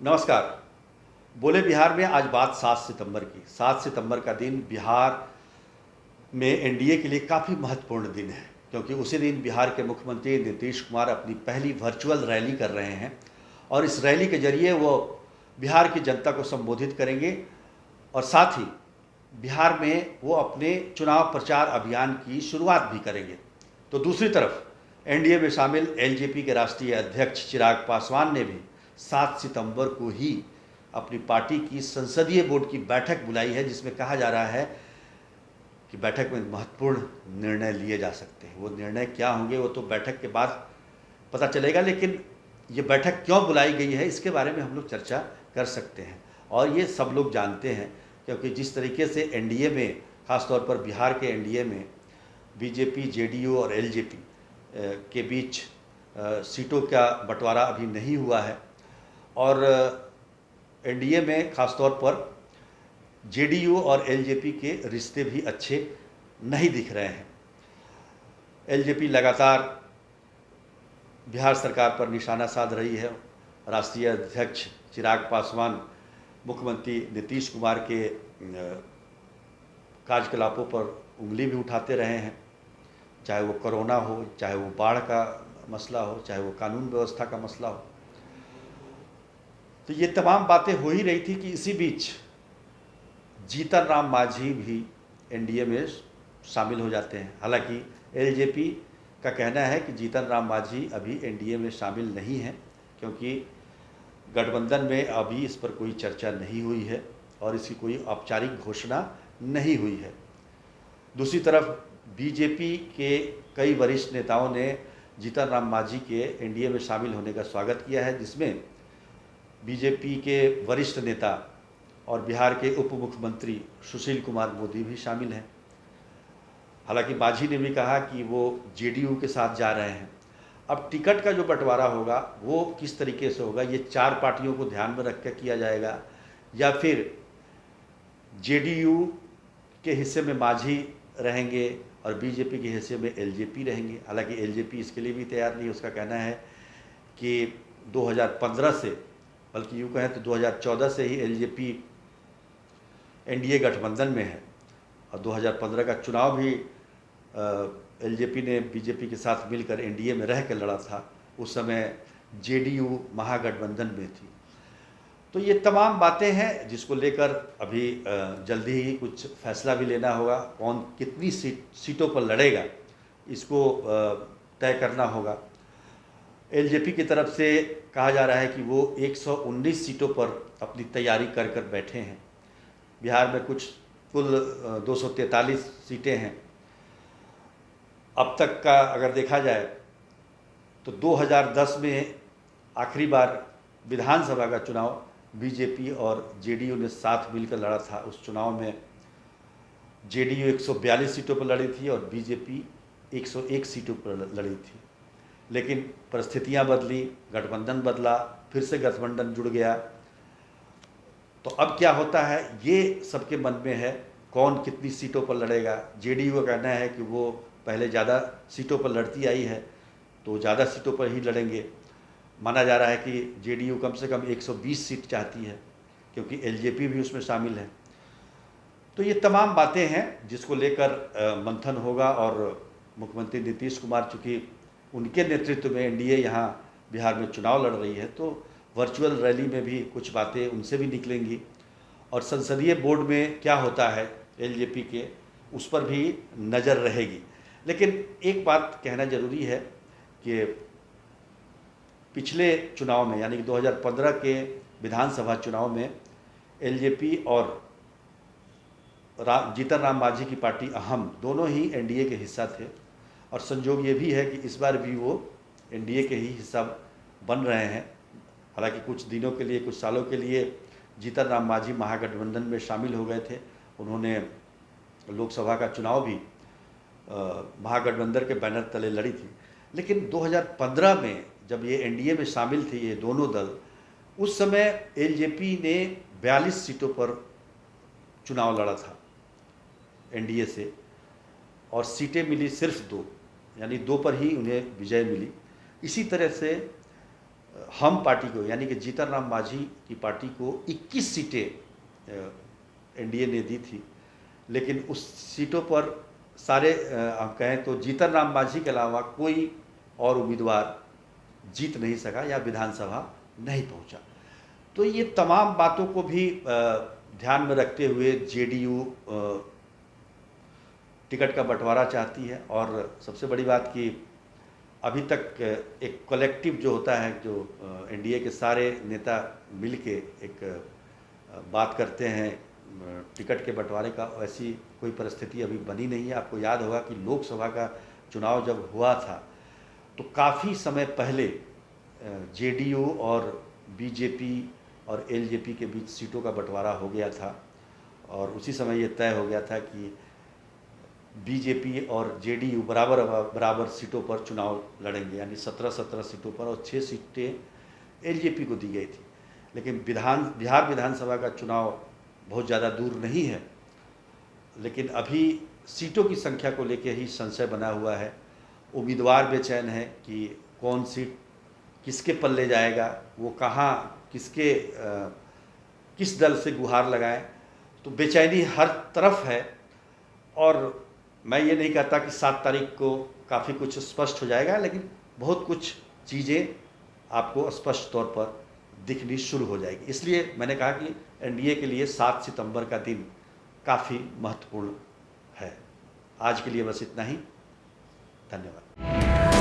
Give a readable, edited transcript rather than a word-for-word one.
नमस्कार। बोले बिहार में आज बात 7 सितंबर की। 7 सितंबर का दिन बिहार में एनडीए के लिए काफ़ी महत्वपूर्ण दिन है, क्योंकि उसी दिन बिहार के मुख्यमंत्री नीतीश कुमार अपनी पहली वर्चुअल रैली कर रहे हैं और इस रैली के जरिए वो बिहार की जनता को संबोधित करेंगे और साथ ही बिहार में वो अपने चुनाव प्रचार अभियान की शुरुआत भी करेंगे। तो दूसरी तरफ एनडीए में शामिल एलजेपी के राष्ट्रीय अध्यक्ष चिराग पासवान ने भी 7 सितंबर को ही अपनी पार्टी की संसदीय बोर्ड की बैठक बुलाई है, जिसमें कहा जा रहा है कि बैठक में महत्वपूर्ण निर्णय लिए जा सकते हैं। वो निर्णय क्या होंगे वो तो बैठक के बाद पता चलेगा, लेकिन ये बैठक क्यों बुलाई गई है इसके बारे में हम लोग चर्चा कर सकते हैं। और ये सब लोग जानते हैं, क्योंकि जिस तरीके से एनडीए में, ख़ासतौर पर बिहार के एनडीए में बीजेपी, जेडीयू और एलजेपी के बीच सीटों का बंटवारा अभी नहीं हुआ है और एनडीए में ख़ासतौर पर जेडीयू और एलजेपी के रिश्ते भी अच्छे नहीं दिख रहे हैं। एलजेपी लगातार बिहार सरकार पर निशाना साध रही है। राष्ट्रीय अध्यक्ष चिराग पासवान मुख्यमंत्री नीतीश कुमार के कार्यकलापों पर उंगली भी उठाते रहे हैं, चाहे वो कोरोना हो, चाहे वो बाढ़ का मसला हो, चाहे वो कानून व्यवस्था का मसला हो। तो ये तमाम बातें हो ही रही थी कि इसी बीच जीतन राम मांझी भी एनडीए में शामिल हो जाते हैं। हालांकि एलजेपी का कहना है कि जीतन राम मांझी अभी एनडीए में शामिल नहीं है, क्योंकि गठबंधन में अभी इस पर कोई चर्चा नहीं हुई है और इसकी कोई औपचारिक घोषणा नहीं हुई है। दूसरी तरफ बीजेपी के कई वरिष्ठ नेताओं ने जीतन राम मांझी के एनडीए में शामिल होने का स्वागत किया है, जिसमें बीजेपी के वरिष्ठ नेता और बिहार के उप मुख्यमंत्री सुशील कुमार मोदी भी शामिल हैं। हालांकि मांझी ने भी कहा कि वो जेडीयू के साथ जा रहे हैं। अब टिकट का जो बंटवारा होगा वो किस तरीके से होगा, ये 4 पार्टियों को ध्यान में रख कर किया जाएगा या फिर जेडीयू के हिस्से में मांझी रहेंगे और बीजेपी के हिस्से में एलजेपी रहेंगे। हालांकि एलजेपी इसके लिए भी तैयार नहीं। उसका कहना है कि 2015 से, बल्कि यूँ कहें तो 2014 से ही एलजेपी एनडीए गठबंधन में है और 2015 का चुनाव भी एलजेपी ने बीजेपी के साथ मिलकर एनडीए में रह कर लड़ा था। उस समय जेडीयू महागठबंधन में थी। तो ये तमाम बातें हैं जिसको लेकर अभी जल्दी ही कुछ फैसला भी लेना होगा। कौन कितनी सीटों पर लड़ेगा इसको तय करना होगा। एलजेपी की तरफ से कहा जा रहा है कि वो 119 सीटों पर अपनी तैयारी कर कर बैठे हैं। बिहार में कुछ कुल 243 सीटें हैं। अब तक का अगर देखा जाए तो 2010 में आखिरी बार विधानसभा का चुनाव बीजेपी और जेडीयू ने साथ मिलकर लड़ा था। उस चुनाव में जेडीयू 142 सीटों पर लड़ी थी और बीजेपी 101 सीटों पर लड़ी थी। लेकिन परिस्थितियां बदली, गठबंधन बदला, फिर से गठबंधन जुड़ गया। तो अब क्या होता है ये सबके मन में है, कौन कितनी सीटों पर लड़ेगा। जेडीयू का कहना है कि वो पहले ज़्यादा सीटों पर लड़ती आई है तो ज़्यादा सीटों पर ही लड़ेंगे। माना जा रहा है कि जेडीयू कम से कम 120 सीट चाहती है, क्योंकि एलजेपी भी उसमें शामिल है। तो ये तमाम बातें हैं जिसको लेकर मंथन होगा और मुख्यमंत्री नीतीश कुमार, चूँकि उनके नेतृत्व में एनडीए यहाँ बिहार में चुनाव लड़ रही है, तो वर्चुअल रैली में भी कुछ बातें उनसे भी निकलेंगी और संसदीय बोर्ड में क्या होता है एलजेपी के, उस पर भी नज़र रहेगी। लेकिन एक बात कहना ज़रूरी है कि पिछले चुनाव में, यानी कि 2015 के विधानसभा चुनाव में एलजेपी और जीतन राम मांझी की पार्टी अहम दोनों ही एनडीए के हिस्सा थे और संजोग ये भी है कि इस बार भी वो एनडीए के ही हिस्सा बन रहे हैं। हालांकि कुछ दिनों के लिए, कुछ सालों के लिए जीतन राम मांझी महागठबंधन में शामिल हो गए थे। उन्होंने लोकसभा का चुनाव भी महागठबंधन के बैनर तले लड़ी थी। लेकिन 2015 में जब ये एनडीए में शामिल थे ये दोनों दल, उस समय एलजेपी ने 42 सीटों पर चुनाव लड़ा था एनडीए से और सीटें मिली सिर्फ 2, यानी 2 पर ही उन्हें विजय मिली। इसी तरह से हम पार्टी को यानी कि जीतन राम मांझी की पार्टी को 21 सीटें एनडीए ने दी थी, लेकिन उस सीटों पर सारे हम कहें तो जीतन राम मांझी के अलावा कोई और उम्मीदवार जीत नहीं सका या विधानसभा नहीं पहुंचा। तो ये तमाम बातों को भी ध्यान में रखते हुए जेडीयू टिकट का बंटवारा चाहती है। और सबसे बड़ी बात कि अभी तक एक कलेक्टिव जो होता है, जो एनडीए के सारे नेता मिलके एक बात करते हैं टिकट के बंटवारे का, ऐसी कोई परिस्थिति अभी बनी नहीं है। आपको याद होगा कि लोकसभा का चुनाव जब हुआ था तो काफ़ी समय पहले जेडीयू और बीजेपी और एलजेपी के बीच सीटों का बंटवारा हो गया था, और उसी समय ये तय हो गया था कि बीजेपी और जेडीयू बराबर सीटों पर चुनाव लड़ेंगे, यानी 17 सीटों पर, और 6 सीटें एलजेपी को दी गई थी। लेकिन बिहार विधानसभा का चुनाव बहुत ज़्यादा दूर नहीं है, लेकिन अभी सीटों की संख्या को लेकर ही संशय बना हुआ है। उम्मीदवार बेचैन है कि कौन सीट किसके पल्ले जाएगा, वो कहाँ किस दल से गुहार लगाएं, तो बेचैनी हर तरफ है। और मैं ये नहीं कहता कि 7 तारीख को काफ़ी कुछ स्पष्ट हो जाएगा, लेकिन बहुत कुछ चीज़ें आपको स्पष्ट तौर पर दिखनी शुरू हो जाएगी। इसलिए मैंने कहा कि एनडीए के लिए 7 सितंबर का दिन काफ़ी महत्वपूर्ण है। आज के लिए बस इतना ही। धन्यवाद।